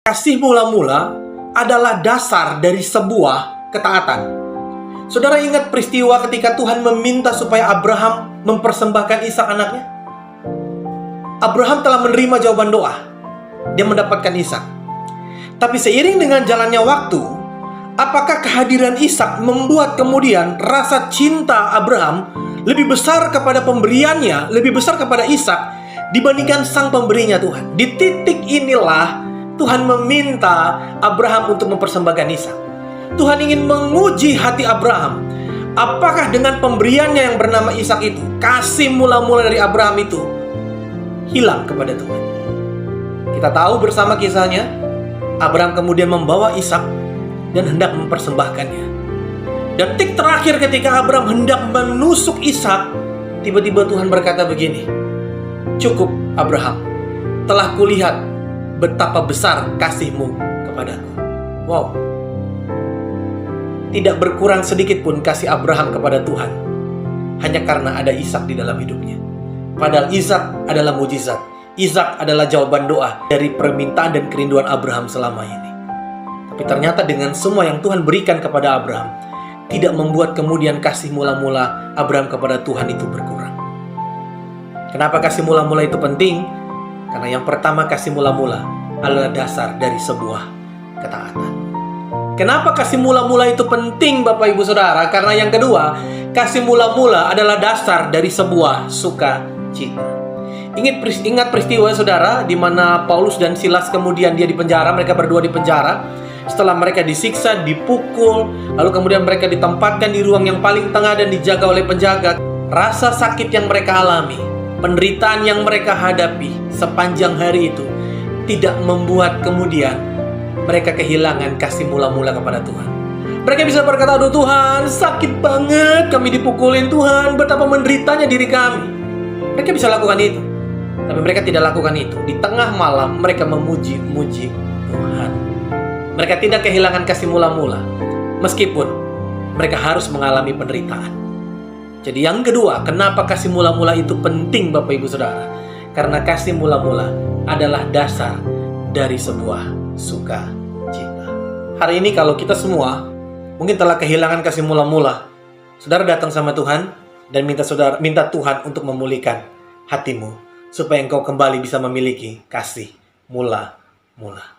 Kasih mula-mula adalah dasar dari sebuah ketaatan. Saudara ingat peristiwa ketika Tuhan meminta supaya Abraham mempersembahkan Ishak anaknya? Abraham telah menerima jawaban doa. Dia mendapatkan Ishak. Tapi seiring dengan jalannya waktu, apakah kehadiran Ishak membuat kemudian rasa cinta Abraham lebih besar kepada pemberiannya, lebih besar kepada Ishak dibandingkan sang pemberinya Tuhan? Di titik inilah Tuhan meminta Abraham untuk mempersembahkan Ishak. Tuhan ingin menguji hati Abraham. Apakah dengan pemberiannya yang bernama Ishak itu, kasih mula-mula dari Abraham itu hilang kepada Tuhan? Kita tahu bersama kisahnya, Abraham kemudian membawa Ishak dan hendak mempersembahkannya. Detik terakhir ketika Abraham hendak menusuk Ishak, tiba-tiba Tuhan berkata begini, "Cukup Abraham, telah kulihat betapa besar kasihmu kepadaku." Wow. Tidak berkurang sedikit pun kasih Abraham kepada Tuhan hanya karena ada Ishak di dalam hidupnya. Padahal Ishak adalah mujizat. Ishak adalah jawaban doa dari permintaan dan kerinduan Abraham selama ini. Tapi ternyata dengan semua yang Tuhan berikan kepada Abraham, tidak membuat kemudian kasih mula-mula Abraham kepada Tuhan itu berkurang. Kenapa kasih mula-mula itu penting? Karena yang pertama, kasih mula-mula adalah dasar dari sebuah ketaatan. Kenapa kasih mula-mula itu penting, Bapak Ibu Saudara? Karena yang kedua, kasih mula-mula adalah dasar dari sebuah sukacita. Ingat peristiwa Saudara, di mana Paulus dan Silas kemudian dia di penjara, mereka berdua di penjara. Setelah mereka disiksa, dipukul, lalu kemudian mereka ditempatkan di ruang yang paling tengah dan dijaga oleh penjaga. Rasa sakit yang mereka alami, penderitaan yang mereka hadapi sepanjang hari itu tidak membuat kemudian mereka kehilangan kasih mula-mula kepada Tuhan. Mereka bisa berkata, "Aduh Tuhan, sakit banget, kami dipukulin Tuhan, betapa menderitanya diri kami." Mereka bisa lakukan itu. Tapi mereka tidak lakukan itu. Di tengah malam mereka memuji-muji Tuhan. Mereka tidak kehilangan kasih mula-mula, meskipun mereka harus mengalami penderitaan. Jadi yang kedua, kenapa kasih mula-mula itu penting, Bapak Ibu Saudara? Karena kasih mula-mula adalah dasar dari sebuah sukacita. Hari ini kalau kita semua mungkin telah kehilangan kasih mula-mula, saudara datang sama Tuhan dan minta Tuhan untuk memulihkan hatimu supaya engkau kembali bisa memiliki kasih mula-mula.